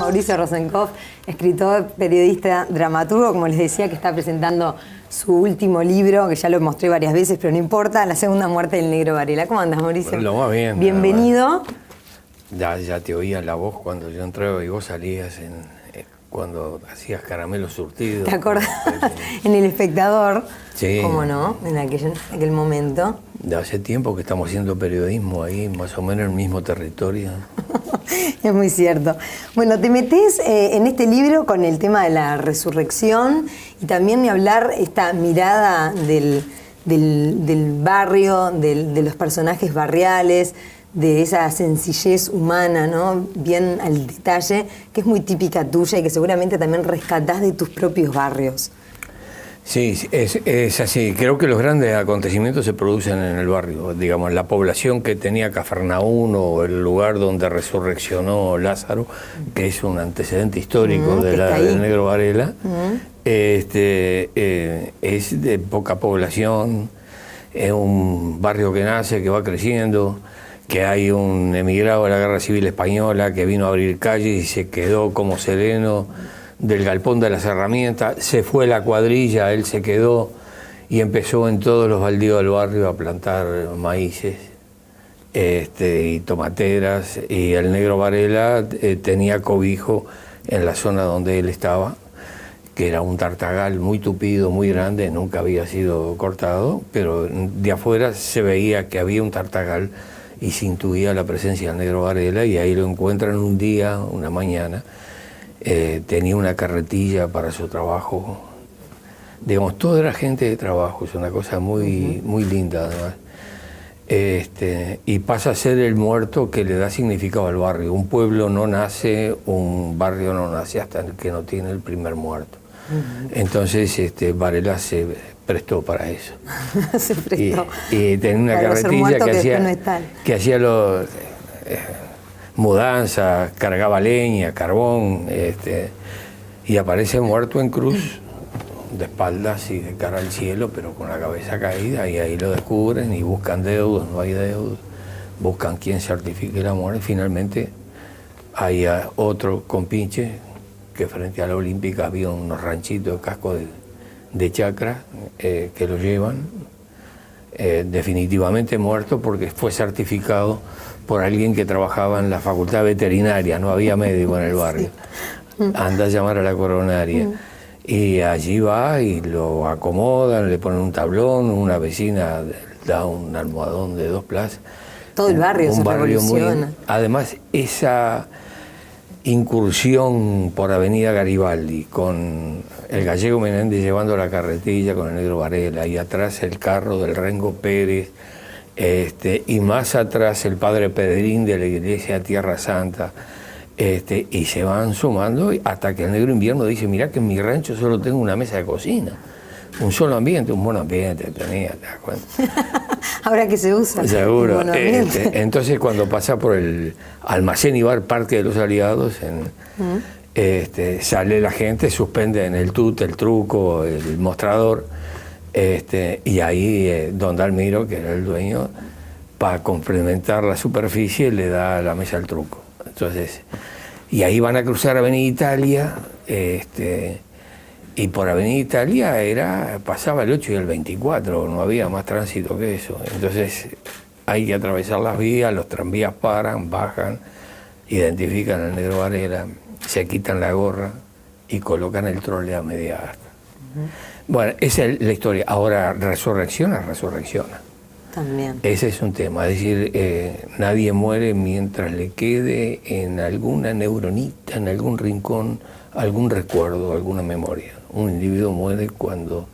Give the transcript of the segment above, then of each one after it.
Mauricio Rosenkopf, escritor, periodista, dramaturgo, como les decía, que está presentando su último libro, que ya lo mostré varias veces, pero no importa, La segunda muerte del Negro Varela. ¿Cómo andas, Mauricio? Bueno, lo más bien. Bienvenido. Ya te oía la voz cuando yo entraba y vos salías cuando hacías caramelos surtidos. ¿Te acordás? En El Espectador. Sí. ¿Cómo no? En aquel momento. De hace tiempo que estamos haciendo periodismo ahí, más o menos en el mismo territorio. Es muy cierto. Bueno, te metés en este libro con el tema de la resurrección y también ni hablar esta mirada del barrio, de los personajes barriales, de esa sencillez humana, ¿no? Bien al detalle, que es muy típica tuya y que seguramente también rescatás de tus propios barrios. Sí, es así. Creo que los grandes acontecimientos se producen en el barrio. Digamos, la población que tenía Cafarnaún o el lugar donde resurreccionó Lázaro, que es un antecedente histórico del Negro Varela, es de poca población, es un barrio que nace, que va creciendo, que hay un emigrado de la Guerra Civil Española que vino a abrir calles y se quedó como sereno del galpón de las herramientas, se fue la cuadrilla, él se quedó y empezó en todos los baldíos del barrio a plantar maíces y tomateras, y el Negro Varela tenía cobijo en la zona donde él estaba, que era un tartagal muy tupido, muy grande, nunca había sido cortado, pero de afuera se veía que había un tartagal y se intuía la presencia del Negro Varela, y ahí lo encuentran un día, una mañana. Tenía una carretilla para su trabajo. Digamos, toda era gente de trabajo, es una cosa muy, muy linda además. Y pasa a ser el muerto que le da significado al barrio. Un pueblo no nace, un barrio no nace hasta que no tiene el primer muerto. Entonces Varela se prestó para eso. Se prestó. Y tenía una carretilla que hacía los... mudanza, cargaba leña, carbón, y aparece muerto en cruz, de espaldas y de cara al cielo, pero con la cabeza caída, y ahí lo descubren y buscan deudos, no hay deudos, buscan quien certifique la muerte. Finalmente hay otro compinche, que frente a la Olímpica había unos ranchitos de casco de chacra, que lo llevan definitivamente muerto, porque fue certificado por alguien que trabajaba en la facultad veterinaria, no había médico en el barrio. Anda a llamar a la coronaria. Y allí va y lo acomodan, le ponen un tablón, una vecina da un almohadón de 2 plazas. Todo el barrio se revoluciona. Además, esa incursión por Avenida Garibaldi, con el gallego Menéndez llevando la carretilla con el Negro Varela, y atrás el carro del Rengo Pérez, y más atrás el padre Pedrín de la iglesia Tierra Santa, y se van sumando hasta que el Negro Invierno dice: mirá que en mi rancho solo tengo una mesa de cocina, un solo ambiente, un buen ambiente tenía, ¿te das cuenta? Ahora que se usa. Seguro. Entonces, cuando pasa por el almacén y bar Parque de los Aliados, sale la gente, suspenden el el truco, el mostrador, y ahí don Dalmiro, que era el dueño, para complementar la superficie, le da la mesa al truco. Entonces, y ahí van a cruzar Avenida Italia, y por Avenida Italia pasaba el 8 y el 24, no había más tránsito que eso. Entonces hay que atravesar las vías, los tranvías paran, bajan, identifican al Negro Varela, se quitan la gorra y colocan el trole a media asta. Bueno, esa es la historia. Ahora, resurrecciona. También. Ese es un tema, es decir, nadie muere mientras le quede en alguna neuronita, en algún rincón, algún recuerdo, alguna memoria. Un individuo muere cuando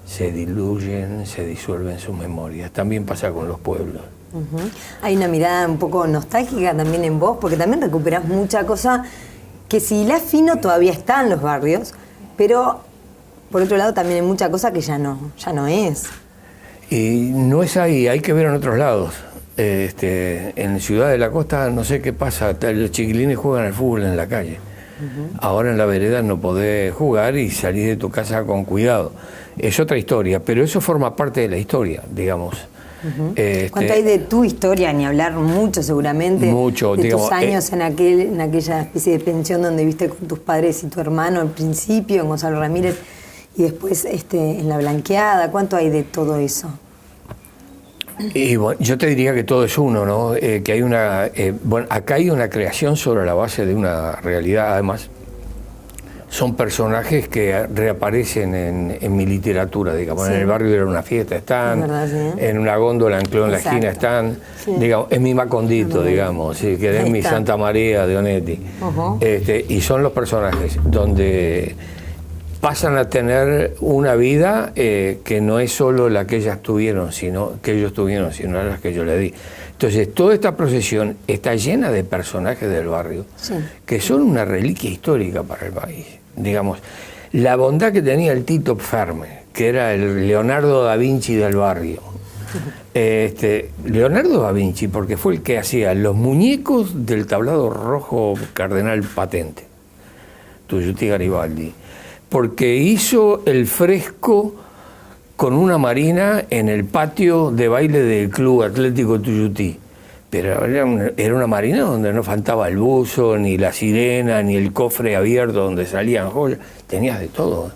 se diluyen, se disuelven sus memorias. También pasa con los pueblos. Hay una mirada un poco nostálgica también en vos, porque también recuperás mucha cosa que, si hilás fino, todavía está en los barrios, pero por otro lado también hay mucha cosa que ya no es. Y no es ahí, hay que ver en otros lados. En Ciudad de la Costa no sé qué pasa, los chiquilines juegan al fútbol en la calle. Ahora en la vereda no podés jugar y salir de tu casa con cuidado. Es otra historia, pero eso forma parte de la historia, digamos. ¿Cuánto hay de tu historia? Ni hablar mucho seguramente. Mucho, de digamos, tus años en aquella especie de pensión donde viste con tus padres y tu hermano al principio, en Gonzalo Ramírez, y después en La Blanqueada. ¿Cuánto hay de todo eso? Y bueno, yo te diría que todo es uno, ¿no? Que hay una... bueno, acá hay una creación sobre la base de una realidad, además. Son personajes que reaparecen en mi literatura, digamos. Sí. En El barrio era una fiesta están, verdad, sí. En una góndola en Cló en la esquina están, sí. Digamos, en mi Macondito, digamos, sí, que es mi Santa María de Onetti. Y son los personajes donde pasan a tener una vida que no es solo la que ellos tuvieron, sino la que yo le di. Entonces, toda esta procesión está llena de personajes del barrio, sí. Que son una reliquia histórica para el país. Digamos, la bondad que tenía el Tito Ferme, que era el Leonardo da Vinci del barrio. Leonardo da Vinci, porque fue el que hacía los muñecos del tablado rojo Cardenal Patente, Tuyutí Garibaldi, porque hizo el fresco con una marina en el patio de baile del Club Atlético Tuyutí. Pero era una marina donde no faltaba el buzo, ni la sirena, ni el cofre abierto donde salían joyas. Tenías de todo.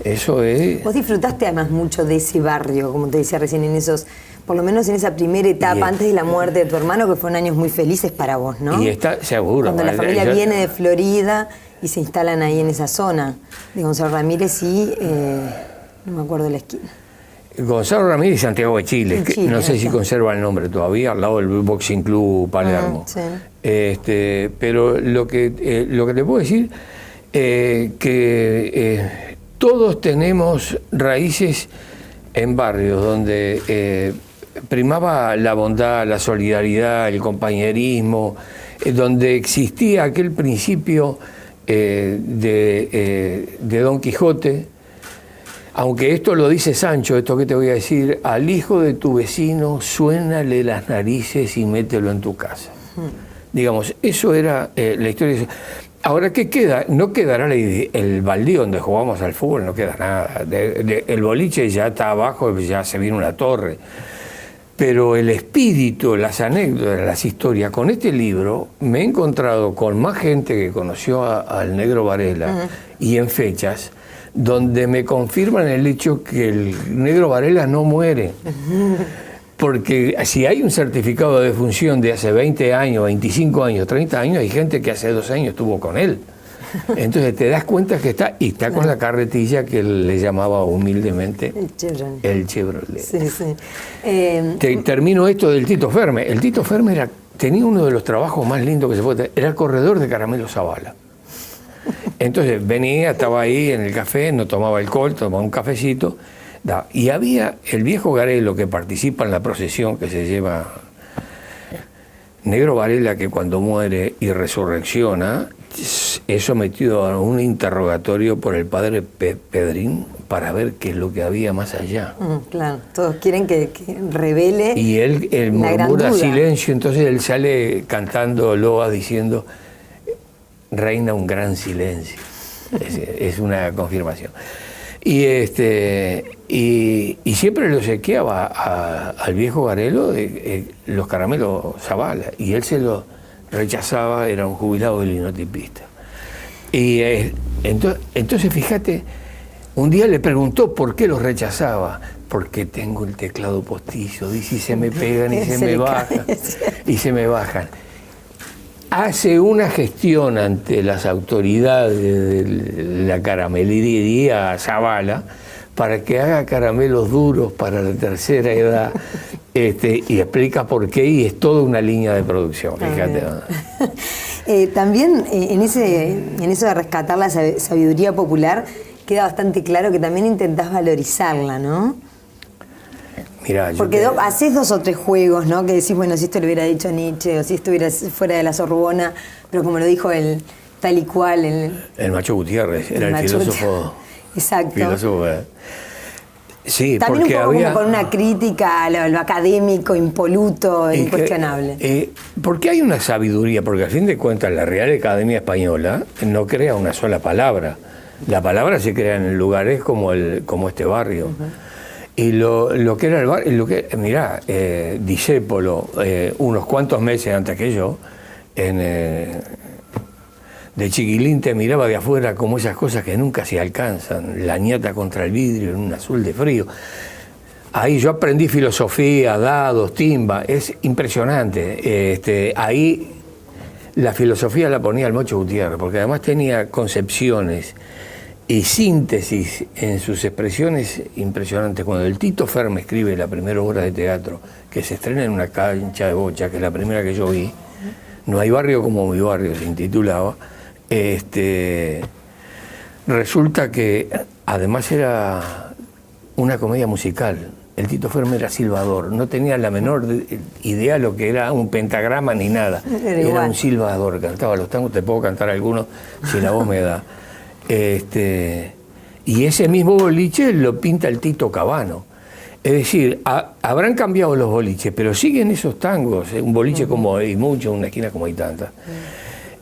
Eso es... Vos disfrutaste además mucho de ese barrio, como te decía recién, en esos, por lo menos en esa primera etapa, antes de la muerte de tu hermano, que fueron años muy felices para vos, ¿no? Y está seguro. Cuando la familia viene de Florida y se instalan ahí en esa zona de Gonzalo Ramírez y... no me acuerdo de la esquina. Gonzalo Ramírez y Santiago de Chile, que no sé si conserva el nombre todavía, al lado del Boxing Club Palermo. Sí. Pero lo que te puedo decir que todos tenemos raíces en barrios donde primaba la bondad, la solidaridad, el compañerismo, donde existía aquel principio de Don Quijote. Aunque esto lo dice Sancho, esto que te voy a decir, al hijo de tu vecino suénale las narices y mételo en tu casa. Digamos, eso era la historia. Ahora, ¿qué queda? No quedará el baldío donde jugamos al fútbol, no queda nada. El boliche ya está abajo, ya se viene una torre. Pero el espíritu, las anécdotas, las historias, con este libro me he encontrado con más gente que conoció al Negro Varela y en fechas donde me confirman el hecho que el Negro Varela no muere. Porque si hay un certificado de defunción de hace 20 años, 25 años, 30 años, hay gente que hace 2 años estuvo con él. Entonces te das cuenta que está con la carretilla que él le llamaba humildemente el Chevrolet. Sí, sí. Termino esto del Tito Ferme. El Tito Ferme tenía uno de los trabajos más lindos que se puede tener. Era el corredor de Caramelo Zavala. Entonces venía, estaba ahí en el café, no tomaba alcohol, tomaba un cafecito, y había el viejo Garelo que participa en la procesión que se lleva Negro Varela, que cuando muere y resurrecciona es sometido a un interrogatorio por el padre Pedrín para ver qué es lo que había más allá. Claro, todos quieren que revele. Y él murmura silencio, entonces él sale cantando loas diciendo: reina un gran silencio. Es una confirmación. Y siempre le obsequiaba al viejo Garelo los caramelos Zavala, y él se los rechazaba, era un jubilado del linotipista. Y entonces fíjate, un día le preguntó por qué los rechazaba. Porque tengo el teclado postizo, dice, y se me pegan y se me bajan, y se me bajan. Hace una gestión ante las autoridades de la caramelería Zavala para que haga caramelos duros para la tercera edad, y explica por qué, y es toda una línea de producción, fíjate. También en eso de rescatar la sabiduría popular queda bastante claro que también intentás valorizarla, ¿no? Mirá, porque haces 2 o 3 juegos, ¿no? Que decís, bueno, si esto lo hubiera dicho Nietzsche, o si esto hubiera fuera de la Sorbona, pero como lo dijo él, tal y cual. El Macho Gutiérrez, era el filósofo. Exacto. Filósofo, sí, también porque un poco había... como con una crítica a lo académico, impoluto, incuestionable. Porque hay una sabiduría, porque al fin de cuentas la Real Academia Española no crea una sola palabra. La palabra se crea en lugares como este barrio. Y lo que era el barrio, mirá, Discépolo, unos cuantos meses antes que yo, de chiquilín te miraba de afuera como esas cosas que nunca se alcanzan, la ñata contra el vidrio en un azul de frío. Ahí yo aprendí filosofía, dados, timba, es impresionante. Ahí la filosofía la ponía el Mocho Gutiérrez, porque además tenía concepciones y síntesis en sus expresiones impresionantes. Cuando el Tito Ferme escribe la primera obra de teatro, que se estrena en una cancha de bocha, que es la primera que yo vi, No hay barrio como mi barrio, se intitulaba, resulta que además era una comedia musical. El Tito Ferme era silbador, no tenía la menor idea de lo que era un pentagrama ni nada. Era un silbador, cantaba los tangos, te puedo cantar algunos si la voz me da. Y ese mismo boliche lo pinta el Tito Cabano. Es decir, habrán cambiado los boliches, pero siguen esos tangos, un boliche como hay mucho, una esquina como hay tantas.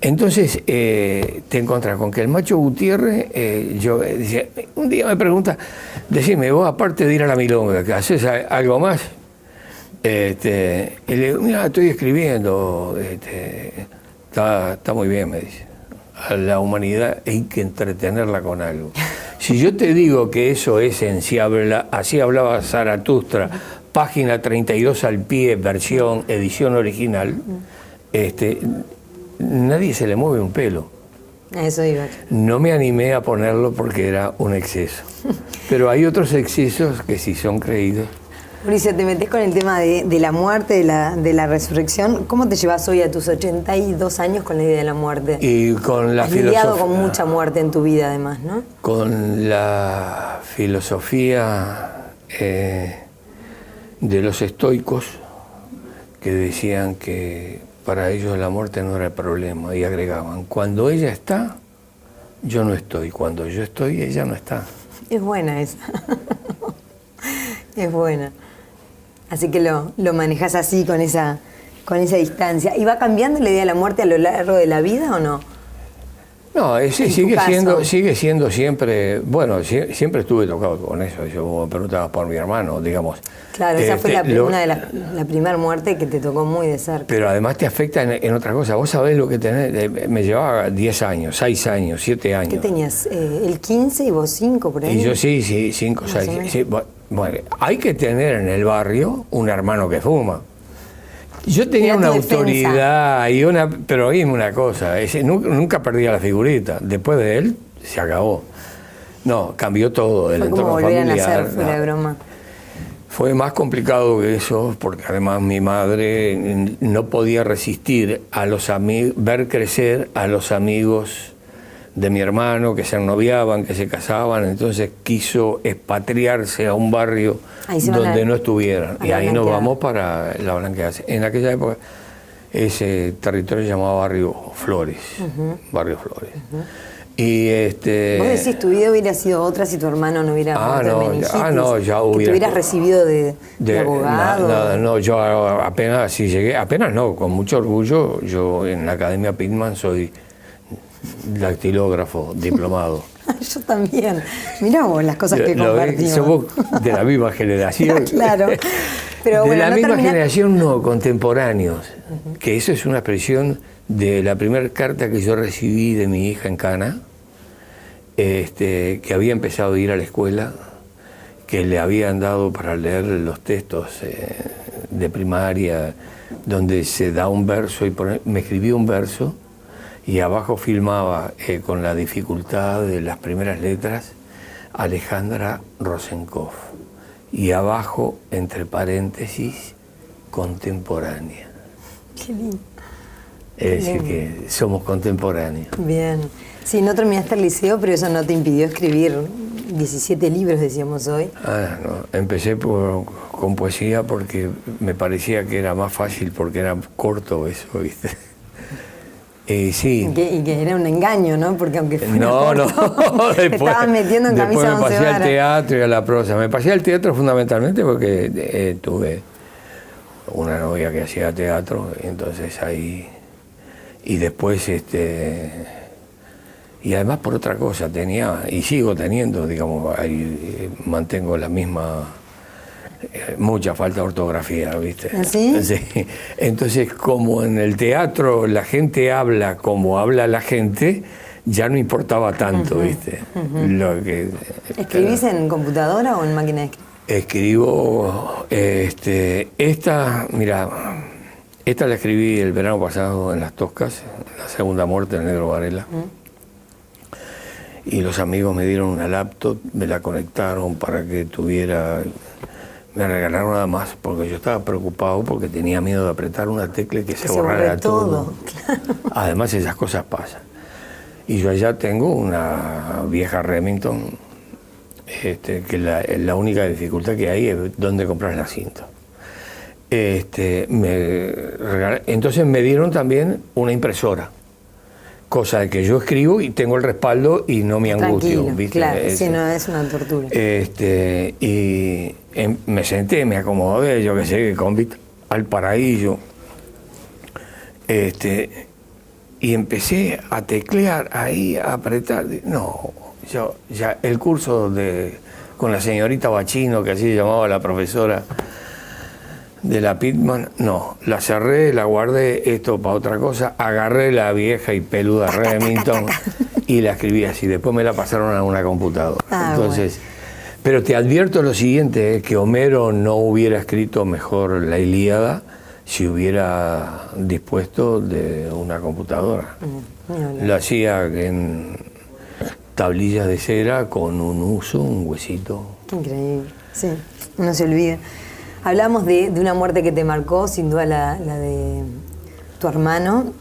Entonces te encontrás con que el Macho Gutiérrez, yo decía, un día me pregunta, decime, vos aparte de ir a la milonga, ¿que haces algo más? Y le digo, mira, estoy escribiendo, está muy bien, me dice. A la humanidad hay que entretenerla con algo. Si yo te digo que eso es así hablaba Zaratustra, página 32 al pie, versión, edición original, nadie se le mueve un pelo. Eso iba. No me animé a ponerlo porque era un exceso. Pero hay otros excesos que sí son creídos. Mauricio, te metés con el tema de la muerte, de la resurrección. ¿Cómo te llevas hoy a tus 82 años con la idea de la muerte? Y con la filosofía. Has lidiado con mucha muerte en tu vida, además, ¿no? Con la filosofía de los estoicos, que decían que para ellos la muerte no era el problema, y agregaban, cuando ella está, yo no estoy, cuando yo estoy, ella no está. Es buena esa. Es buena. Así que lo manejas así, con esa distancia. ¿Y va cambiando la idea de la muerte a lo largo de la vida o no? No, sigue siendo siempre, bueno, siempre estuve tocado con eso. Yo me preguntaba por mi hermano, digamos. Claro, esa fue una de la primera muerte que te tocó muy de cerca. Pero además te afecta en otra cosa. Vos sabés lo que tenés, me llevaba 10 años, 6 años, 7 años. ¿Qué tenías? ¿El 15 y vos 5 por ahí? Y yo sí, 5, 6. Sí, bueno, hay que tener en el barrio un hermano que fuma. Yo tenía una autoridad pero oíme una cosa, nunca perdía la figurita. Después de él se acabó. No, cambió todo el entorno familiar. Fue como volver a nacer, fuera de broma. Fue más complicado que eso, porque además mi madre no podía resistir a ver crecer a los amigos de mi hermano, que se ennoviaban, que se casaban, entonces quiso expatriarse a un barrio donde no estuvieran. Y ahí nos vamos para la Blanqueada. En aquella época ese territorio se llamaba Barrio Flores. Barrio Flores. Y vos decís, tu vida hubiera sido otra si tu hermano no hubiera muerto de meningitis, ya hubiera. Que te hubieras recibido de abogado. No, yo apenas llegué, con mucho orgullo, yo en la Academia Pitman soy dactilógrafo, diplomado. Yo también. Mirá vos las cosas que compartimos. Somos de la misma generación. Claro. Pero de la misma generación, no, contemporáneos. Que eso es una expresión de la primera carta que yo recibí de mi hija en Cana, que había empezado a ir a la escuela, que le habían dado para leer los textos de primaria, donde se da un verso, y me escribió un verso, y abajo filmaba con la dificultad de las primeras letras Alejandra Rosenkopf, y abajo, entre paréntesis, contemporánea. Qué lindo. Es decir, que somos contemporáneos. Bien. Sí, no terminaste el liceo, pero eso no te impidió escribir 17 libros, decíamos hoy. No. Empecé con poesía porque me parecía que era más fácil, porque era corto eso, ¿viste? Sí. Y que era un engaño, ¿no? Porque aunque fuera corto, te estaban metiendo en camisa 11 varas. Después me pasé al teatro y a la prosa. Me pasé al teatro fundamentalmente porque tuve una novia que hacía teatro, y entonces ahí... Y después, y además por otra cosa, tenía, y sigo teniendo, digamos, ahí mantengo la misma Mucha falta de ortografía, ¿viste? ¿Sí? Sí. Entonces, como en el teatro la gente habla como habla la gente, ya no importaba tanto, ¿viste? Lo que, ¿Escribís en computadora o en máquina de escribir? Escribo, esta la escribí el verano pasado en Las Toscas, La segunda muerte del Negro Varela. Y los amigos me dieron una laptop, me la conectaron para que tuviera... Me regalaron nada más, porque yo estaba preocupado porque tenía miedo de apretar una tecla y que se borrara todo. Claro. Además, esas cosas pasan. Y yo allá tengo una vieja Remington, que la única dificultad que hay es dónde comprar la cinta. Entonces me dieron también una impresora, cosa de que yo escribo y tengo el respaldo y no me angustio. Tranquilo, ¿viste? claro, si no es una tortura. Y me senté, me acomodé, yo qué sé, con al paraíso, y empecé a teclear ahí, a apretar. No, yo ya el curso con la señorita Bachino, que así se llamaba la profesora de la Pitman, no, la cerré, la guardé, esto para otra cosa, agarré la vieja y peluda Remington y la escribí así, después me la pasaron a una computadora. Entonces, bueno. Pero te advierto lo siguiente, que Homero no hubiera escrito mejor la Ilíada si hubiera dispuesto de una computadora. Lo hacía en tablillas de cera con un uso, un huesito. Increíble, sí, no se olvida. Hablamos de una muerte que te marcó, sin duda la de tu hermano,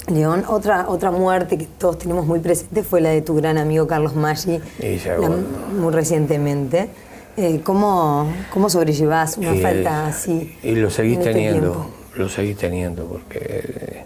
León. Otra muerte que todos tenemos muy presente fue la de tu gran amigo Carlos Maggi, muy recientemente. ¿Cómo sobrellevás una falta así? Y lo seguís teniendo, tiempo? Lo seguís teniendo, porque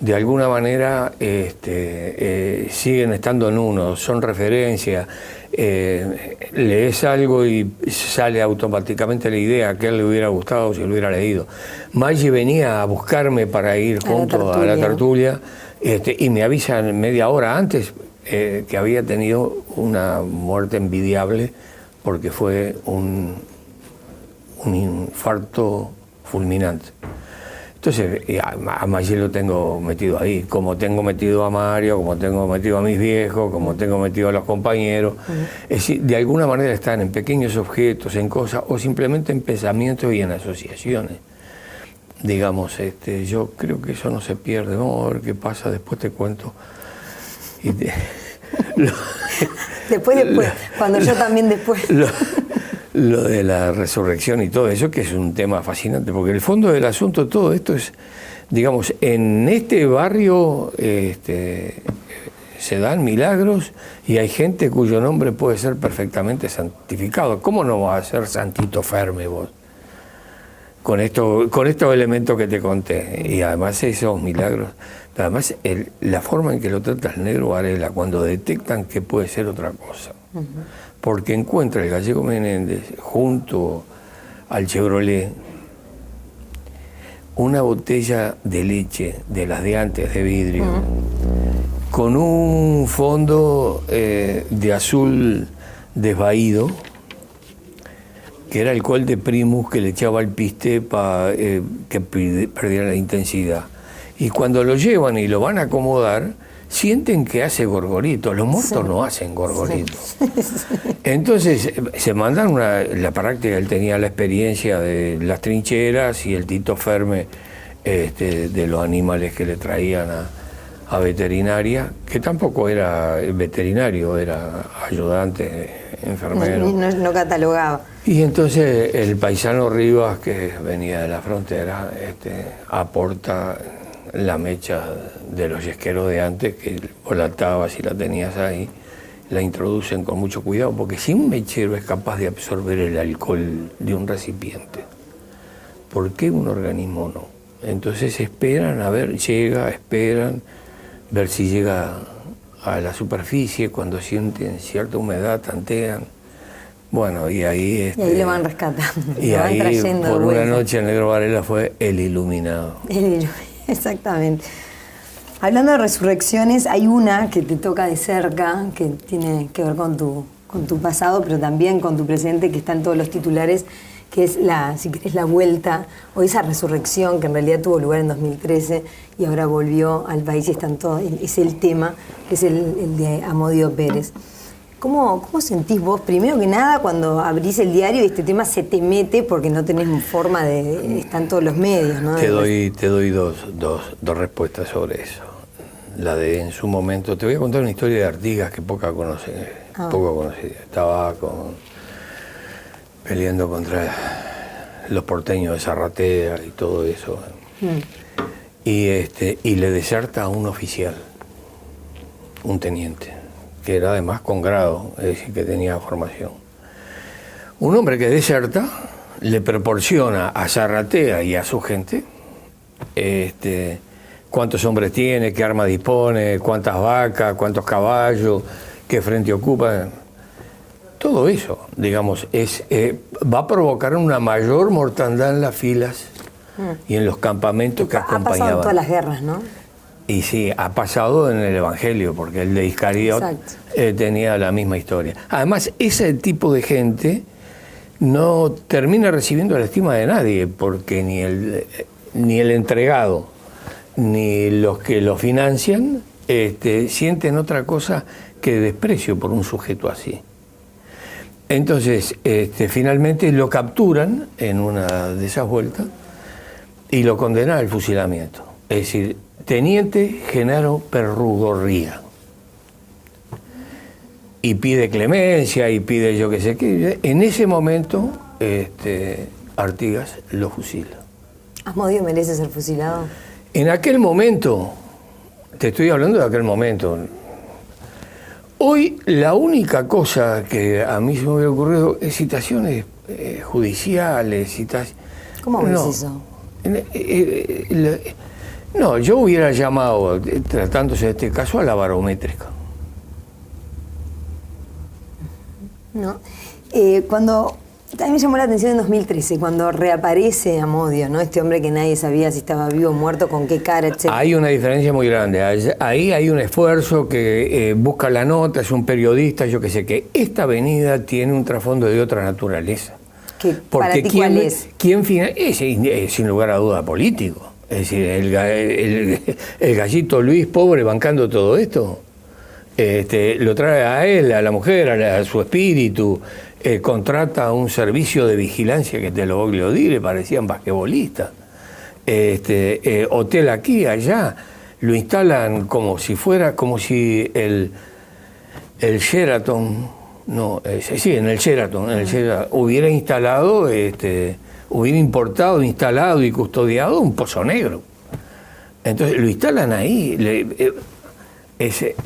de alguna manera siguen estando en uno, son referencias. Lees algo y sale automáticamente la idea que a él le hubiera gustado si lo hubiera leído. Maggi venía a buscarme para ir junto a la tertulia, y me avisan media hora antes que había tenido una muerte envidiable porque fue un infarto fulminante. Entonces, a Maggi lo tengo metido ahí, como tengo metido a Mario, como tengo metido a mis viejos, como tengo metido a los compañeros. Es decir, de alguna manera están en pequeños objetos, en cosas, o simplemente en pensamientos y en asociaciones. Digamos, yo creo que eso no se pierde. Vamos a ver qué pasa, después te cuento. Después, cuando yo también después... Lo de la resurrección y todo eso, que es un tema fascinante, porque el fondo del asunto, todo esto es, digamos, en este barrio se dan milagros y hay gente cuyo nombre puede ser perfectamente santificado. ¿Cómo no vas a ser Santito Ferme vos? Con estos elementos que te conté. Y además esos milagros, pero además la forma en que lo trata el Negro Varela, cuando detectan que puede ser otra cosa. Porque encuentra el Gallego Menéndez junto al Chevrolet una botella de leche de las de antes, de vidrio, con un fondo de azul desvaído, que era alcohol de Primus que le echaba al piste para que perdiera la intensidad. Y cuando lo llevan y lo van a acomodar, sienten que hace gorgorito. Los muertos no hacen gorgorito. Entonces se mandan la práctica. Él tenía la experiencia de las trincheras y el Tito Ferme de los animales que le traían a veterinaria, que tampoco era veterinario, era ayudante, enfermero. No catalogaba. Y entonces el paisano Rivas, que venía de la frontera, aporta la mecha de los yesqueros de antes, que vos la atabas y la tenías ahí, la introducen con mucho cuidado, porque si un mechero es capaz de absorber el alcohol de un recipiente, ¿por qué un organismo no? Entonces esperan, esperan, ver si llega a la superficie, cuando sienten cierta humedad, tantean. Bueno, y ahí lo van rescatando. Y ahí, por una noche, el Negro Varela fue el iluminado. Exactamente. Hablando de resurrecciones, hay una que te toca de cerca, que tiene que ver con tu pasado, pero también con tu presente, que está en todos los titulares, que es si querés, la vuelta o esa resurrección que en realidad tuvo lugar en 2013 y ahora volvió al país y es el tema, que es el de Amodio Pérez. ¿Cómo sentís vos, primero que nada, cuando abrís el diario y este tema se te mete porque no tenés forma están todos los medios, ¿no? Te doy dos respuestas sobre eso. La de en su momento, te voy a contar una historia de Artigas que poco conocida. Estaba peleando contra los porteños de Zarratea y todo eso. Y le deserta a un oficial, un teniente, que era además con grado, es decir, que tenía formación. Un hombre que deserta le proporciona a Zarratea y a su gente cuántos hombres tiene, qué arma dispone, cuántas vacas, cuántos caballos, qué frente ocupa. Todo eso, digamos, va a provocar una mayor mortandad en las filas y en los campamentos que acompañaban. Ha pasado en todas las guerras, ¿no? Y sí, ha pasado en el Evangelio, porque el de Iscariot tenía la misma historia. Además, ese tipo de gente no termina recibiendo la estima de nadie, porque ni el entregado, ni los que lo financian, sienten otra cosa que desprecio por un sujeto así. Entonces, finalmente lo capturan en una de esas vueltas y lo condenan al fusilamiento. Es decir, Teniente Genaro Perrugorría. Y pide clemencia y pide yo qué sé qué. En ese momento, Artigas lo fusila. ¿Amodio merece ser fusilado? En aquel momento, te estoy hablando de aquel momento. Hoy la única cosa que a mí se me hubiera ocurrido es citaciones judiciales, ¿Cómo ves eso? No, yo hubiera llamado, tratándose de este caso, a la barométrica. No. También me llamó la atención en 2013, cuando reaparece Amodio, ¿no? Este hombre que nadie sabía si estaba vivo o muerto, con qué cara, etc. Hay una diferencia muy grande. Ahí hay un esfuerzo que busca la nota, es un periodista, yo qué sé qué. Esta avenida tiene un trasfondo de otra naturaleza. ¿Para ti cuál es? Es sin lugar a duda político. Es decir, el gallito Luis pobre bancando todo esto, lo trae a él, a la mujer, a su espíritu, contrata un servicio de vigilancia que te lo voy a decir, parecían basquetbolistas, hotel aquí, allá, lo instalan como si el Sheraton, en el Sheraton hubiera instalado, hubiera importado, instalado y custodiado un pozo negro. Entonces lo instalan ahí.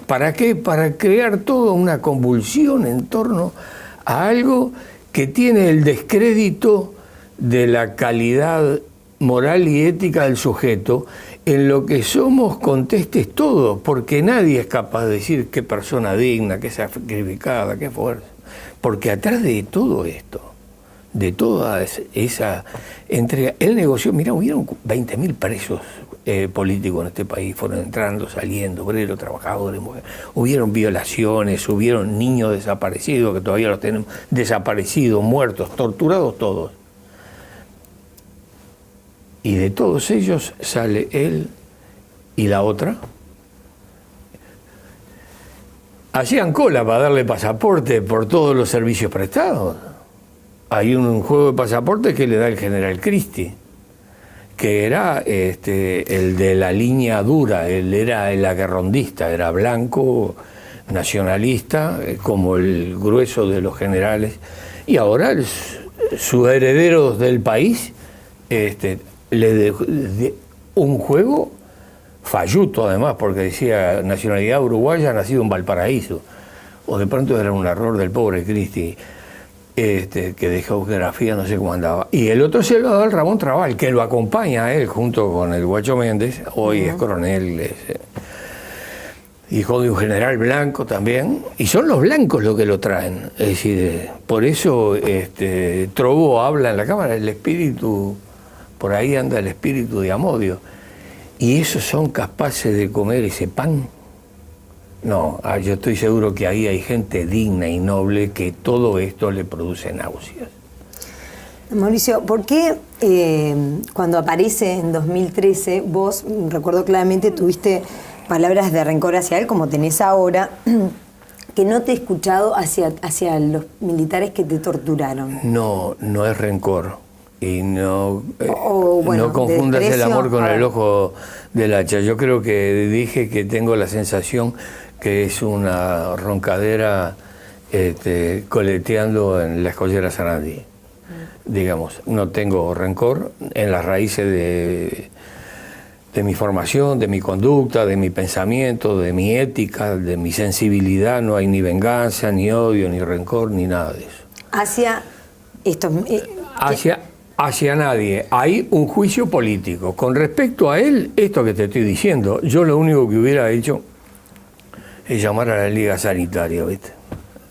¿Para qué? Para crear toda una convulsión en torno a algo que tiene el descrédito de la calidad moral y ética del sujeto, en lo que somos contestes todos, porque nadie es capaz de decir qué persona digna, qué sacrificada, qué fuerza. Porque atrás de todo esto, de toda esa entrega, él negoció, mirá, hubieron 20.000 presos políticos en este país, fueron entrando, saliendo, obreros, trabajadores, mujeres, hubieron violaciones, hubieron niños desaparecidos, que todavía los tenemos, desaparecidos, muertos, torturados todos. Y de todos ellos sale él y la otra. Hacían cola para darle pasaporte por todos los servicios prestados. Hay un juego de pasaporte que le da el general Christie, que era el de la línea dura, él era el aguerrondista, era blanco, nacionalista, como el grueso de los generales. Y ahora sus herederos del país le dejó un juego falluto, además, porque decía nacionalidad uruguaya, nacido en Valparaíso. O de pronto era un error del pobre Christie, que dejó geografía, no sé cómo andaba. Y el otro se lo da al Ramón Trabal, que lo acompaña a él junto con el Guacho Méndez, hoy es coronel, hijo de un general blanco también, y son los blancos los que lo traen. Es decir, por eso Trobo habla en la Cámara, el espíritu, por ahí anda el espíritu de Amodio. ¿Y esos son capaces de comer ese pan? No, yo estoy seguro que ahí hay gente digna y noble que todo esto le produce náuseas. Mauricio, ¿por qué cuando aparece en 2013, vos, recuerdo claramente, tuviste palabras de rencor hacia él, como tenés ahora, que no te he escuchado hacia los militares que te torturaron? No, no es rencor. Y no, bueno, no confundas el desprecio, amor con el ojo del hacha. Yo creo que dije que tengo la sensación que es una roncadera coleteando en la escollera Sarandí. Digamos, no tengo rencor en las raíces de mi formación, de mi conducta, de mi pensamiento, de mi ética, de mi sensibilidad. No hay ni venganza, ni odio, ni rencor, ni nada de eso. Hacia estos... Hacia nadie. Hay un juicio político. Con respecto a él, esto que te estoy diciendo, yo lo único que hubiera hecho es llamar a la Liga Sanitaria, ¿viste?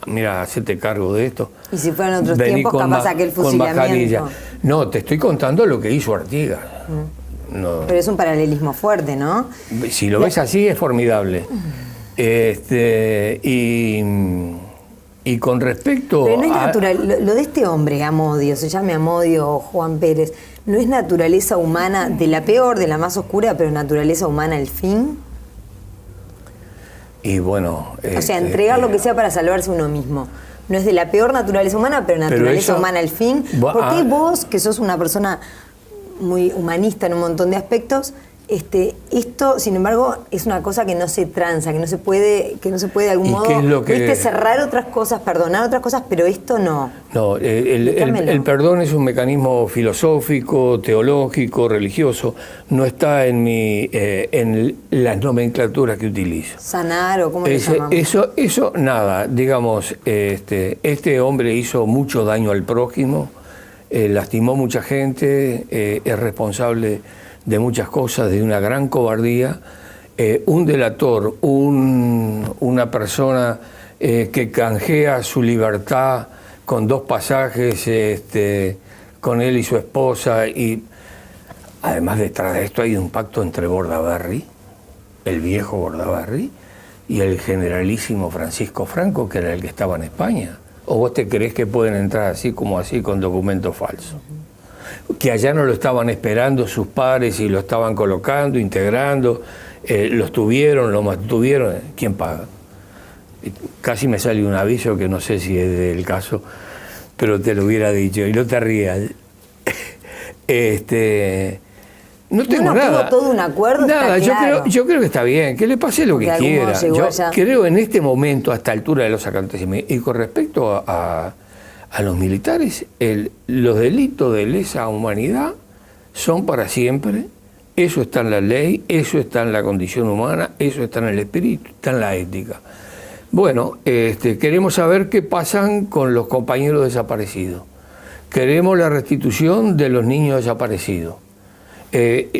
Mira, hacete cargo de esto. Y si fueran otros tiempos, capaz aquel fusilamiento. No, te estoy contando lo que hizo Artigas. No. Pero es un paralelismo fuerte, ¿no? Si lo ves así, es formidable. Y con respecto Pero no es natural, lo de este hombre, Amodio, se llame Amodio o Juan Pérez, ¿no es naturaleza humana de la peor, de la más oscura, pero naturaleza humana el fin? Y bueno... o sea, entregar lo que sea para salvarse uno mismo. No es de la peor naturaleza humana, pero naturaleza humana el fin. ¿Por qué vos, que sos una persona muy humanista en un montón de aspectos, esto, sin embargo, es una cosa que no se tranza, que no se puede de algún modo, viste, cerrar otras cosas, perdonar otras cosas, pero esto no? No, el perdón es un mecanismo filosófico, teológico, religioso, no está en las nomenclaturas que utilizo. ¿Sanar o cómo le llamamos? Eso nada, digamos, este hombre hizo mucho daño al prójimo, lastimó mucha gente, es responsable de muchas cosas, de una gran cobardía, un delator, una persona que canjea su libertad con 2 pasajes con él y su esposa, y además detrás de esto hay un pacto entre Bordaberry, el viejo Bordaberry, y el generalísimo Francisco Franco, que era el que estaba en España. ¿O vos te creés que pueden entrar así como así con documentos falsos? Que allá no lo estaban esperando sus pares y lo estaban colocando, integrando, los tuvieron, lo mantuvieron. ¿Quién paga? Casi me sale un aviso que no sé si es del caso, pero te lo hubiera dicho, y no te rías. No tengo nada. Todo un acuerdo. Nada, yo creo que está bien, que le pase lo que quiera. Yo creo en este momento, a esta altura de los acontecimientos, y con respecto a los militares, los delitos de lesa humanidad son para siempre. Eso está en la ley, eso está en la condición humana, eso está en el espíritu, está en la ética. Bueno, queremos saber qué pasan con los compañeros desaparecidos. Queremos la restitución de los niños desaparecidos.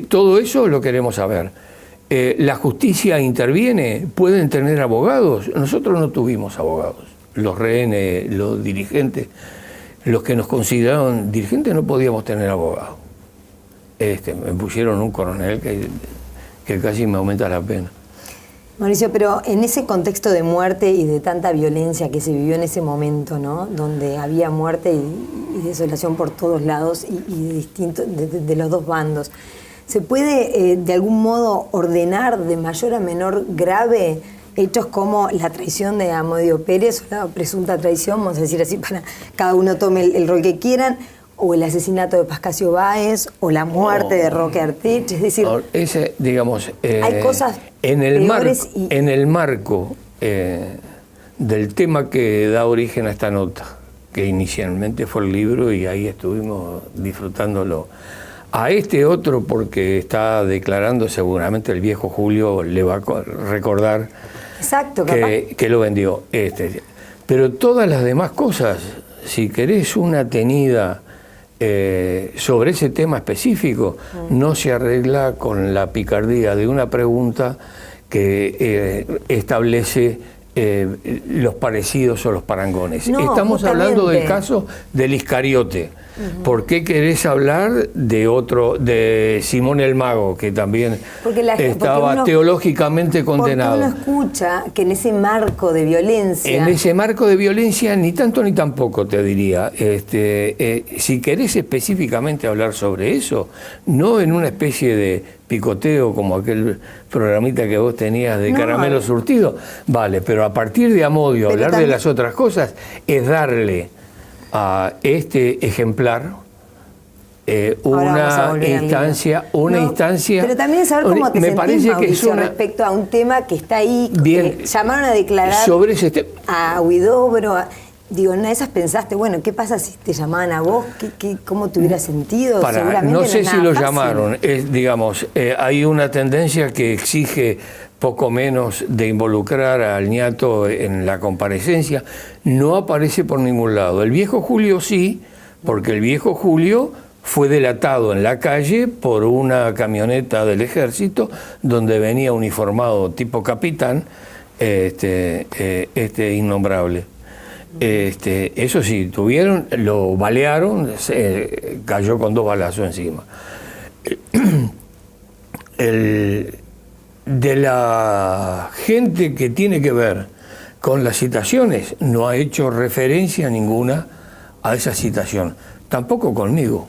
Todo eso lo queremos saber. ¿La justicia interviene? ¿Pueden tener abogados? Nosotros no tuvimos abogados. Los rehenes, los dirigentes, los que nos consideraron dirigentes, no podíamos tener abogados. Me pusieron un coronel que casi me aumenta la pena. Mauricio, pero en ese contexto de muerte y de tanta violencia que se vivió en ese momento, ¿no? Donde había muerte y desolación por todos lados y de los dos bandos, ¿se puede de algún modo ordenar de mayor a menor grave hechos como la traición de Amodio Pérez, o la presunta traición, vamos a decir así, para cada uno tome el rol que quieran, o el asesinato de Pascasio Báez, o la muerte de Roque Artech? Es decir, digamos, hay cosas en el marco del tema que da origen a esta nota, que inicialmente fue el libro, y ahí estuvimos disfrutándolo. A este otro, porque está declarando, seguramente el viejo Julio le va a recordar. Exacto, que lo vendió. Pero todas las demás cosas, si querés una tenida sobre ese tema específico, no se arregla con la picardía de una pregunta que establece los parecidos o los parangones. No, Estamos hablando del justamente. caso del Iscariote. ¿Por qué querés hablar de Simón el Mago, que también Porque estaba uno, teológicamente condenado? Porque uno escucha que en ese marco de violencia... En ese marco de violencia, ni tanto ni tampoco, te diría. Si querés específicamente hablar sobre eso, no en una especie de picoteo como aquel programita que vos tenías de caramelo surtido, vale, pero a partir de Amodio, hablar de las otras cosas es darle a este ejemplar una instancia, Pero también saber cómo te sentís, parece Mauricio, que es respecto a un tema que está ahí. Bien, llamaron a declarar sobre ese a Huidobro. Digo, una de esas pensaste, bueno, ¿qué pasa si te llamaban a vos? ¿Cómo te hubiera sentido? No sé si lo fácil. llamaron. Digamos, hay una tendencia que exige poco menos de involucrar al ñato en la comparecencia. No aparece por ningún lado. El viejo Julio sí, porque el viejo Julio fue delatado en la calle por una camioneta del ejército donde venía uniformado tipo capitán, innombrable. Eso sí, lo balearon, cayó con 2 balazos encima. De la gente que tiene que ver con las citaciones, no ha hecho referencia ninguna a esa citación, tampoco conmigo.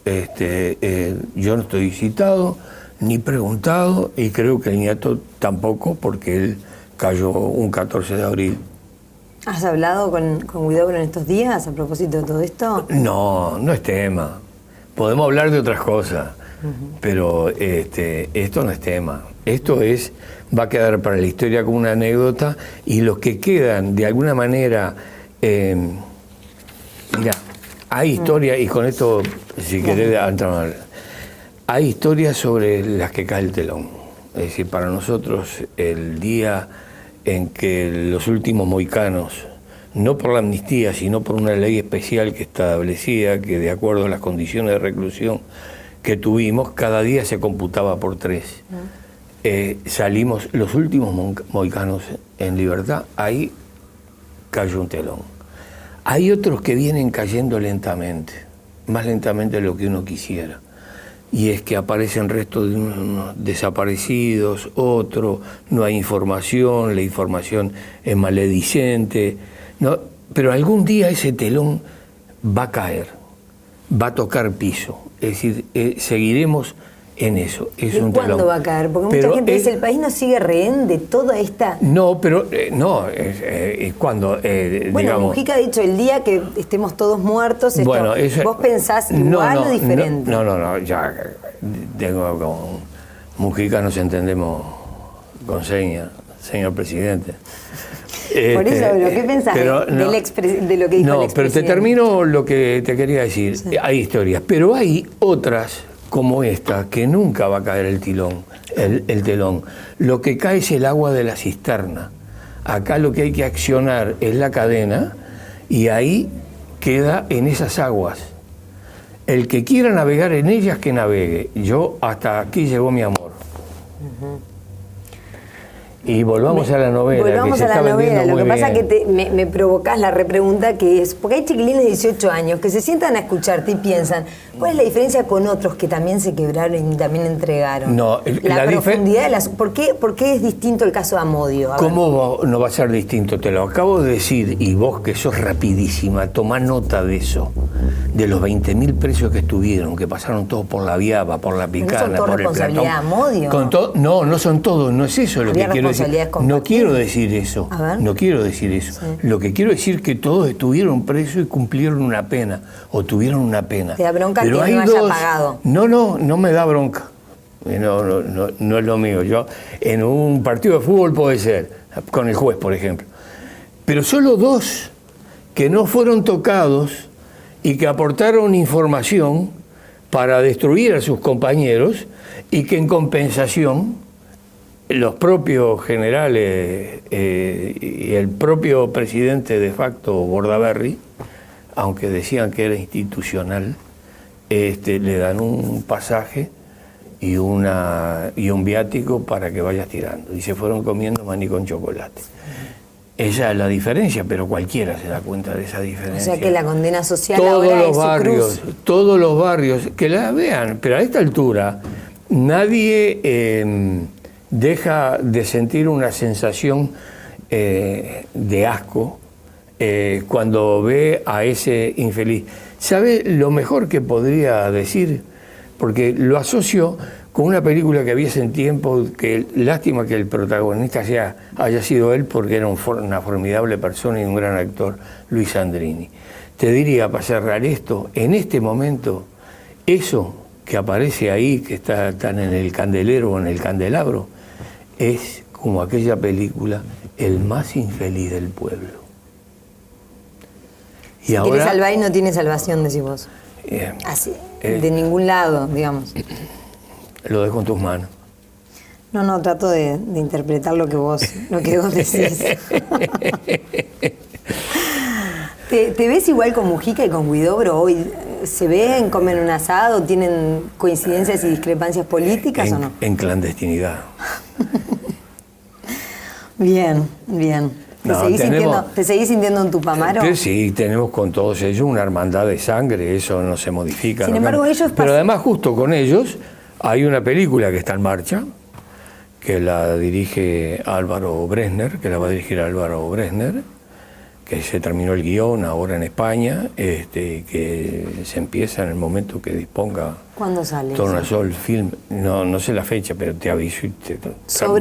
Yo no estoy citado ni preguntado, y creo que el ñato tampoco, porque él cayó un 14 de abril. ¿Has hablado con Huidobro en estos días a propósito de todo esto? No, no es tema. Podemos hablar de otras cosas, pero esto no es tema. Esto va a quedar para la historia como una anécdota, y los que quedan, de alguna manera, mira, hay historias, y con esto, si querés, hay historias sobre las que cae el telón. Es decir, para nosotros, el día en que los últimos mohicanos, no por la amnistía, sino por una ley especial que establecía que, de acuerdo a las condiciones de reclusión que tuvimos, cada día se computaba por 3. Salimos los últimos mohicanos en libertad, ahí cayó un telón. Hay otros que vienen cayendo lentamente, más lentamente de lo que uno quisiera. Y es que aparecen restos de unos desaparecidos, otro, no hay información, la información es maledicente, ¿no? Pero algún día ese telón va a caer, va a tocar piso, es decir, seguiremos en eso. Es un telón. ¿Cuándo va a caer? Porque mucha gente dice, el país no sigue rehén de toda esta... No, pero cuando, Bueno, digamos... Mujica ha dicho, el día que estemos todos muertos, bueno, ¿vos pensás igual o diferente? No, ya tengo con Mujica nos entendemos con señas, señor presidente. Por eso, ¿qué pensás de lo que dijo el expresidente? No, pero te termino lo que te quería decir. Sí. Hay historias, pero hay otras como esta, que nunca va a caer el telón. Lo que cae es el agua de la cisterna. Acá lo que hay que accionar es la cadena, y ahí queda en esas aguas. El que quiera navegar en ellas, que navegue. Yo, hasta aquí llegó mi amor. Y volvamos a la novela. Volvamos a la novela. Lo que pasa es que me provocás la repregunta, que es, porque hay chiquilines de 18 años que se sientan a escucharte y piensan, ¿cuál es la diferencia con otros que también se quebraron y también entregaron? No, la profundidad de las... ¿Por qué es distinto el caso de Amodio? ¿Cómo no va a ser distinto? Te lo acabo de decir, y vos, que sos rapidísima, tomá nota de eso. De los 20.000 presos que estuvieron, que pasaron todos por la Viaba, por la Picana, por el Platón. Amodio. No son todos, no es eso lo que quiero decir. No quiero decir eso. No quiero decir eso. Sí. Lo que quiero decir es que todos estuvieron presos y cumplieron una pena, o tuvieron una pena. ¿Te da bronca que no haya pagado? No me da bronca. No es lo mío. Yo, en un partido de fútbol puede ser, con el juez, por ejemplo. Pero solo 2 que no fueron tocados y que aportaron información para destruir a sus compañeros, y que en compensación los propios generales y el propio presidente de facto, Bordaberry, aunque decían que era institucional, le dan un pasaje y un viático para que vayas tirando. Y se fueron comiendo maní con chocolate. Esa es la diferencia, pero cualquiera se da cuenta de esa diferencia. O sea que la condena social todos ahora los es barrios, su cruz. todos los barrios, que la vean, pero a esta altura nadie deja de sentir una sensación de asco cuando ve a ese infeliz. ¿Sabe lo mejor que podría decir? Porque lo asocio con una película que vi hace tiempo, que lástima que el protagonista haya sido él, porque era una formidable persona y un gran actor, Luis Sandrini. Te diría, para cerrar esto, en este momento, eso que aparece ahí, que están en el candelero o en el candelabro, es como aquella película, El más infeliz del pueblo. Y Si ahora, quiere salvar y no tiene salvación, decís vos. Así, de ningún lado, digamos. Lo dejo en tus manos. No, trato de interpretar lo que vos decís. ¿Te ves igual con Mujica y con Huidobro hoy? ¿Se ven, comen un asado, tienen coincidencias y discrepancias políticas o no? En clandestinidad. Bien. ¿Te seguís sintiendo en Tupamaro? Sí, tenemos con todos ellos una hermandad de sangre, eso no se modifica. Sin embargo, ellos pero además justo con ellos hay una película que está en marcha, que la dirige Álvaro Bresner, que se terminó el guión ahora en España, que se empieza en el momento que disponga. ¿Cuándo sale? Tornasol Film, no sé la fecha, pero te aviso y te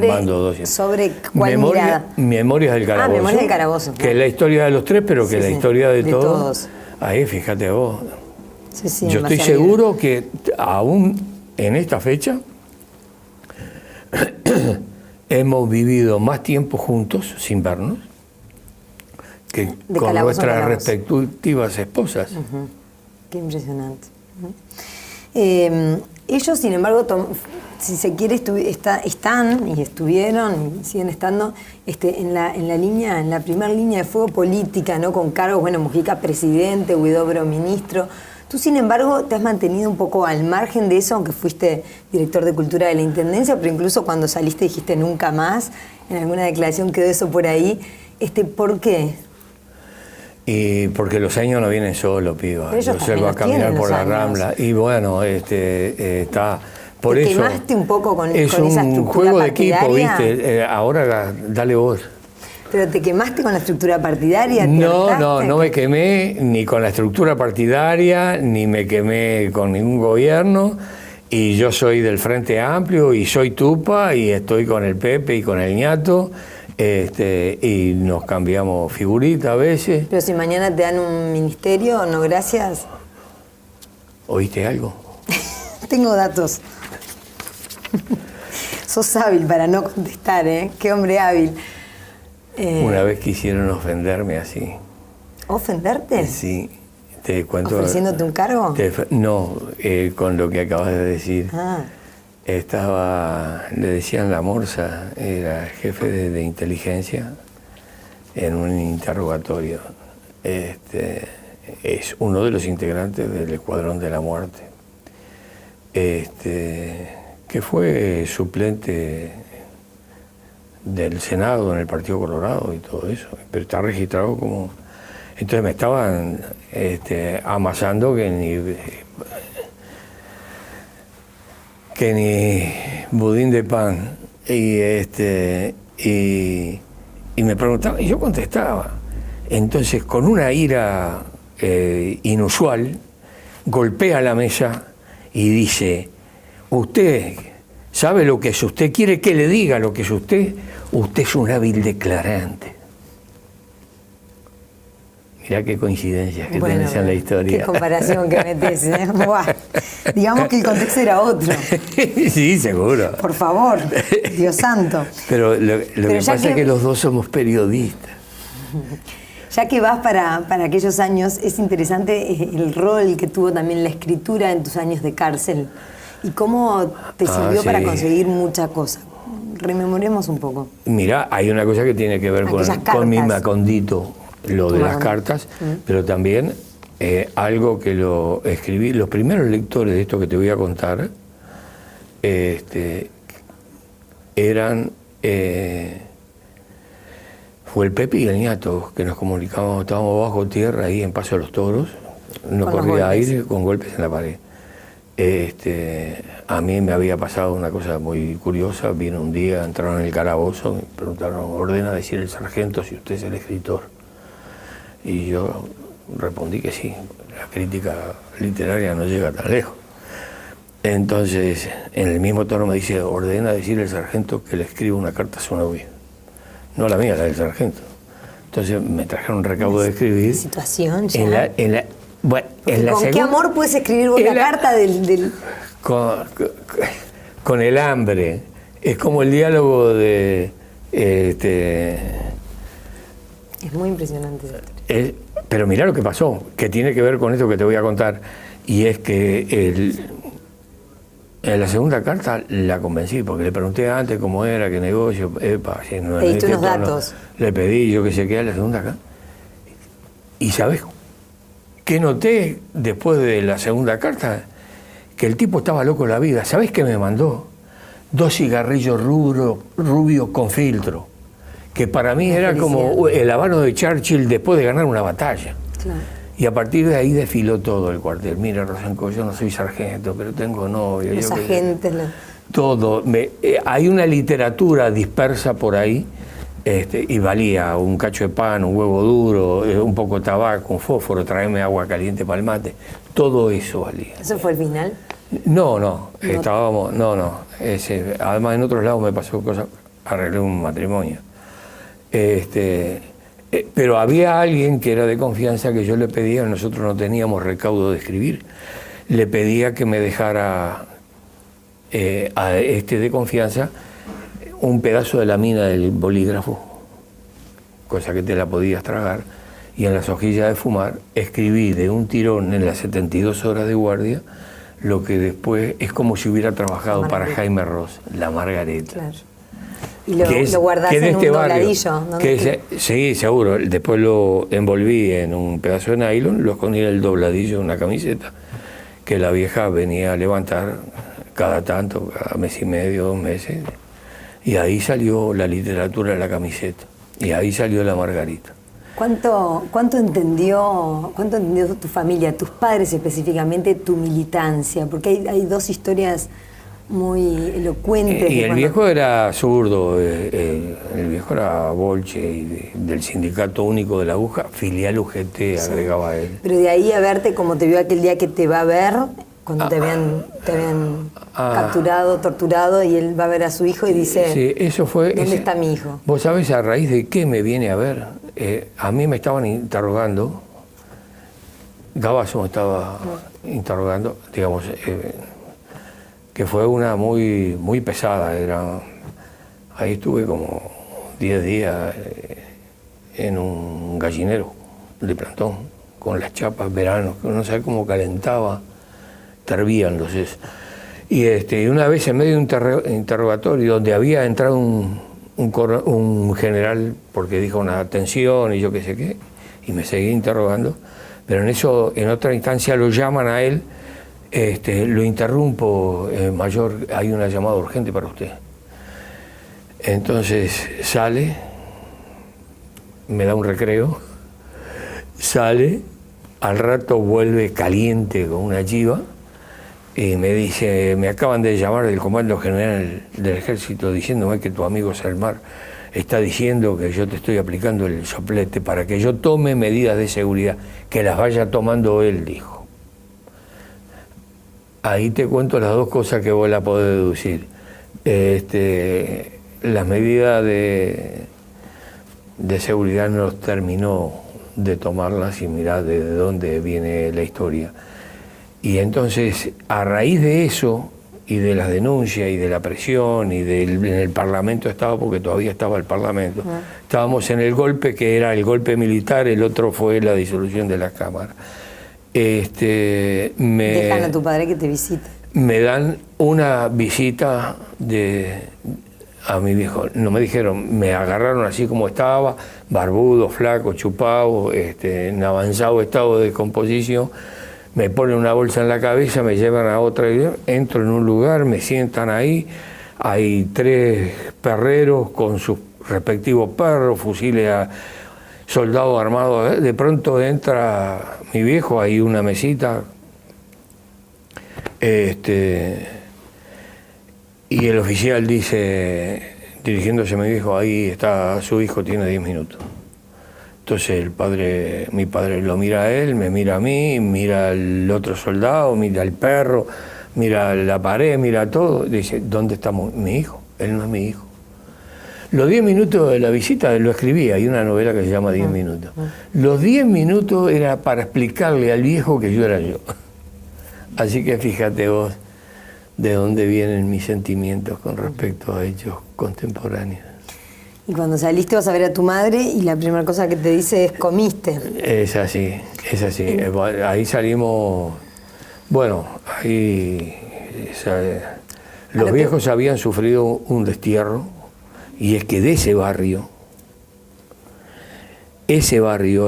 mando dos. ¿Sobre cuál mirada? Memorias del Calabozo. Memorias del Calabozo. Que es la historia de los tres, pero que es la historia de todos. Ahí, fíjate vos. Sí, yo estoy seguro que aún en esta fecha hemos vivido más tiempo juntos, sin vernos, que con nuestras respectivas esposas. Qué impresionante. Ellos, sin embargo, si se quiere, están y estuvieron y siguen estando en la primera línea de fuego política, ¿no? Con cargos, bueno, Mujica presidente, Huidobro ministro. Tú, sin embargo, te has mantenido un poco al margen de eso, aunque fuiste director de Cultura de la Intendencia, pero incluso cuando saliste dijiste nunca más, en alguna declaración quedó eso por ahí. ¿Por qué? Y porque los años no vienen solos, piba. Yo salgo a caminar por la Rambla y bueno, está... Por eso ¿te quemaste un poco con esa estructura partidaria? Es un juego de equipo, ¿viste? Ahora dale vos. ¿Pero te quemaste con la estructura partidaria? No me quemé ni con la estructura partidaria, ni me quemé con ningún gobierno. Y yo soy del Frente Amplio y soy Tupa y estoy con el Pepe y con el Ñato. Y nos cambiamos figurita a veces. Pero si mañana te dan un ministerio, no gracias. ¿Oíste algo? Tengo datos. Sos hábil para no contestar, ¿eh? Qué hombre hábil. Una vez quisieron ofenderme así. ¿Ofenderte? Sí. Te cuento. ¿Ofreciéndote un cargo? No, con lo que acabas de decir. Le decían La Morsa, era jefe de inteligencia en un interrogatorio. Es uno de los integrantes del Escuadrón de la Muerte, que fue suplente del Senado en el Partido Colorado y todo eso, pero está registrado como... Entonces me estaban amasando que ni budín de pan, y me preguntaban, y yo contestaba. Entonces, con una ira inusual, golpea la mesa y dice: usted sabe lo que es usted, quiere que le diga lo que es usted es un hábil declarante. Mirá qué coincidencias que tenés en la historia. Qué comparación que metés, ¿eh? Digamos que el contexto era otro. Sí, seguro. Por favor, Dios santo. Pero lo que pasa es que los dos somos periodistas. Ya que vas para aquellos años, es interesante el rol que tuvo también la escritura en tus años de cárcel y cómo te sirvió para conseguir mucha cosa. Rememoremos un poco. Mirá, hay una cosa que tiene que ver con mi Macondito, lo de las cartas, pero también algo que lo escribí. Los primeros lectores de esto que te voy a contar fue el Pepe y el Ñato, que nos comunicábamos, estábamos bajo tierra ahí en Paso de los Toros, no corría aire con golpes en la pared. A mí me había pasado una cosa muy curiosa, vino un día, entraron en el calabozo, me preguntaron, ordena decir el sargento si usted es el escritor. Y yo respondí que sí, la crítica literaria no llega tan lejos. Entonces, en el mismo tono me dice, ordena decir el sargento que le escribe una carta a su novia. No la mía, la del sargento. Entonces me trajeron un recaudo de escribir. Situación ya. ¿Con qué amor puedes escribir vos la carta del... Con el hambre. Es como el diálogo de... Es muy impresionante. Pero mirá lo que pasó, que tiene que ver con esto que te voy a contar. Y es que en la segunda carta la convencí, porque le pregunté antes cómo era, qué negocio, no, pediste unos datos. Le pedí, yo que sé qué, a la segunda carta. ¿Y sabes qué noté después de la segunda carta? Que el tipo estaba loco en la vida. ¿Sabés qué me mandó? 2 cigarrillos rubios con filtro, que para mí era como el habano de Churchill después de ganar una batalla. Claro. Y a partir de ahí desfiló todo el cuartel. Mira, Rosenco, yo no soy sargento, pero tengo novio. Los agentes. Todo. Hay una literatura dispersa por ahí, y valía un cacho de pan, un huevo duro, un poco de tabaco, un fósforo, traerme agua caliente para el mate. Todo eso valía. ¿Eso fue el final? No. Estábamos... No. Además, en otros lados me pasó cosas, arreglé un matrimonio. Pero había alguien que era de confianza que yo le pedía, nosotros no teníamos recaudo de escribir, le pedía que me dejara a de confianza un pedazo de la mina del bolígrafo, cosa que te la podías tragar, y en las hojillas de fumar escribí de un tirón en las 72 horas de guardia lo que después es como si hubiera trabajado para Jaime Ross, La Margareta. Claro. Y lo guardaste en un dobladillo. Sí, seguro. Después lo envolví en un pedazo de nylon, lo escondí en el dobladillo de una camiseta, que la vieja venía a levantar cada tanto, cada mes y medio, 2 meses. Y ahí salió la literatura de la camiseta. Y ahí salió La Margarita. ¿Cuánto entendió tu familia, tus padres específicamente, tu militancia? Porque hay 2 historias muy elocuentes. Y el viejo era zurdo, el viejo era bolche del Sindicato Único de la Aguja, filial UGT, agregaba él. Pero de ahí a verte como te vio aquel día que te va a ver, cuando te habían capturado, torturado, y él va a ver a su hijo y dice, sí, eso fue, ¿dónde está mi hijo? ¿Vos sabés a raíz de qué me viene a ver? A mí me estaban interrogando, Gabazo me estaba interrogando, digamos, que fue una muy pesada. Ahí estuve como 10 días en un gallinero de plantón, con las chapas veranos, que uno sabe cómo calentaba, hervían los esos. Y una vez en medio de un interrogatorio donde había entrado un general porque dijo una atención y yo qué sé qué, y me seguí interrogando, pero en otra instancia lo llaman a él. Lo interrumpo, mayor, hay una llamada urgente para usted. Entonces sale, me da un recreo, sale, al rato vuelve caliente con una chiva y me dice, me acaban de llamar del Comando General del Ejército diciéndome que tu amigo Salmar está diciendo que yo te estoy aplicando el soplete para que yo tome medidas de seguridad, que las vaya tomando él, dijo. Ahí te cuento las 2 cosas que vos la podés deducir. Las medidas de seguridad no terminó de tomarlas y mirá de dónde viene la historia. Y entonces, a raíz de eso, y de las denuncias, y de la presión, y en el Parlamento estaba, porque todavía estaba el Parlamento, estábamos en el golpe, que era el golpe militar, el otro fue la disolución de la Cámara. Dejan a tu padre que te visite. Me dan una visita a mi viejo. No me dijeron, me agarraron así como estaba, barbudo, flaco, chupado, en avanzado estado de descomposición. Me ponen una bolsa en la cabeza, me llevan a otra, entro en un lugar, me sientan ahí, hay 3 perreros con sus respectivos perros, fusiles, soldados armados. De pronto entra mi viejo, hay una mesita, y el oficial dice, dirigiéndose a mi viejo, ahí está su hijo, tiene 10 minutos. Entonces mi padre lo mira a él, me mira a mí, mira al otro soldado, mira al perro, mira la pared, mira todo. Dice, ¿dónde está mi hijo? Él no es mi hijo. Los 10 minutos de la visita lo escribí, hay una novela que se llama 10 minutos. Los 10 minutos era para explicarle al viejo que yo era yo. Así que fíjate vos de dónde vienen mis sentimientos con respecto a hechos contemporáneos. Y cuando saliste vas a ver a tu madre y la primera cosa que te dice es comiste. Es así, es así. Ahí salimos, bueno, ahí los viejos habían sufrido un destierro, y es que de ese barrio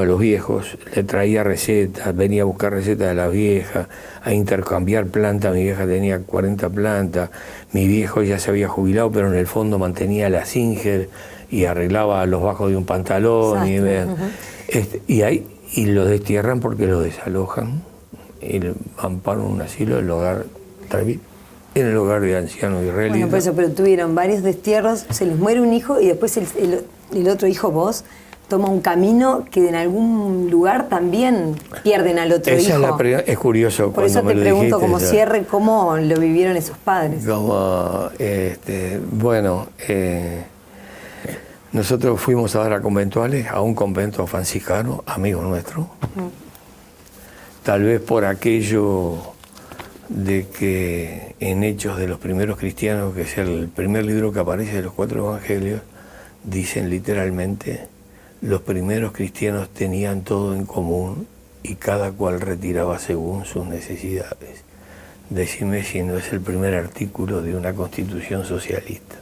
a los viejos le traía recetas, venía a buscar recetas de las viejas, a intercambiar plantas. Mi vieja tenía 40 plantas, mi viejo ya se había jubilado, pero en el fondo mantenía la Singer y arreglaba los bajos de un pantalón. Y los destierran porque los desalojan y van para un asilo, en el hogar de ancianos israelíes. Bueno, por eso, pero tuvieron varios destierros, se les muere un hijo y después el otro hijo, vos, toma un camino que en algún lugar también pierden al otro hijo. Es curioso. Por eso te pregunto como cierre, ¿cómo lo vivieron esos padres? Nosotros fuimos a dar a conventuales, a un convento franciscano, amigo nuestro. Tal vez por aquello de que en Hechos de los primeros cristianos, que es el primer libro que aparece de los 4 evangelios, dicen literalmente, los primeros cristianos tenían todo en común y cada cual retiraba según sus necesidades. Decime si no es el primer artículo de una constitución socialista.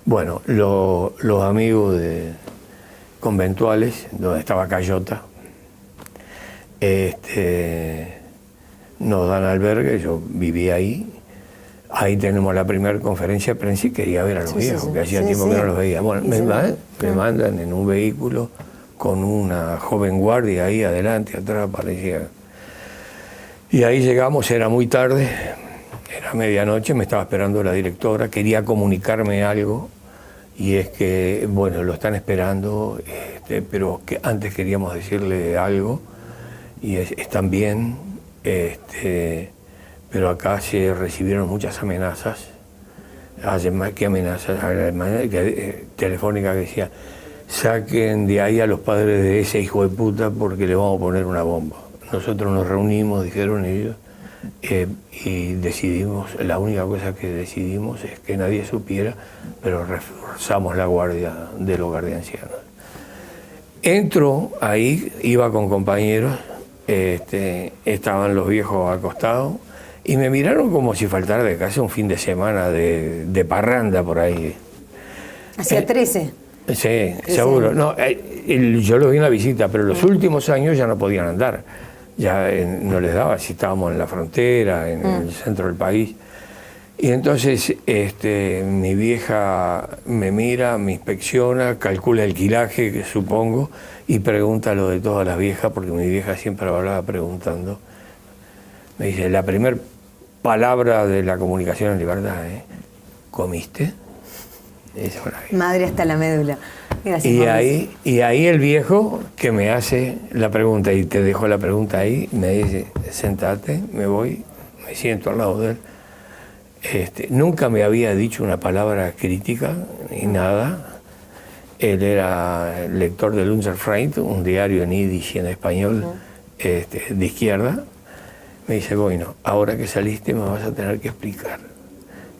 Bueno, los amigos conventuales, donde estaba Cayota, nos dan albergue, yo vivía ahí. Ahí tenemos la primera conferencia de prensa y quería ver a los viejos, que hacía tiempo que no los veía. Bueno, me mandan en un vehículo con una joven guardia ahí adelante, atrás, parecía. Y ahí llegamos, era muy tarde, era medianoche, me estaba esperando la directora, quería comunicarme algo, y es que, bueno, lo están esperando, pero que antes queríamos decirle algo, y están bien, pero acá se recibieron muchas amenazas, además que amenazas telefónicas que decían, saquen de ahí a los padres de ese hijo de puta porque le vamos a poner una bomba. Nosotros nos reunimos, dijeron ellos, y decidimos, la única cosa que decidimos es que nadie supiera, pero reforzamos la guardia del hogar de ancianos. Entro ahí, iba con compañeros, estaban los viejos acostados, y me miraron como si faltara de casa un fin de semana de parranda por ahí. ¿Hacía 13? Sí, seguro. No, yo los vi en la visita, pero los últimos años ya no podían andar. Ya no les daba, si estábamos en la frontera, en el centro del país. Y entonces mi vieja me mira, me inspecciona, calcula el quilaje, que supongo, y pregunta lo de todas las viejas, porque mi vieja siempre hablaba preguntando. Me dice, la primera palabra de la comunicación en libertad, ¿comiste? Madre hasta la médula. Gracias, y ahí el viejo que me hace la pregunta, y te dejo la pregunta ahí, me dice, sentate, me voy, me siento al lado de él. Nunca me había dicho una palabra crítica ni nada. Él era lector de Unser Freund, un diario en yiddish y en español de izquierda. Me dice, bueno, ahora que saliste me vas a tener que explicar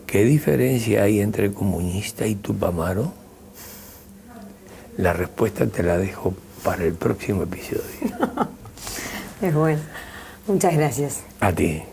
¿qué diferencia hay entre comunista y tupamaro? La respuesta te la dejo para el próximo episodio. Es bueno. Muchas gracias. A ti.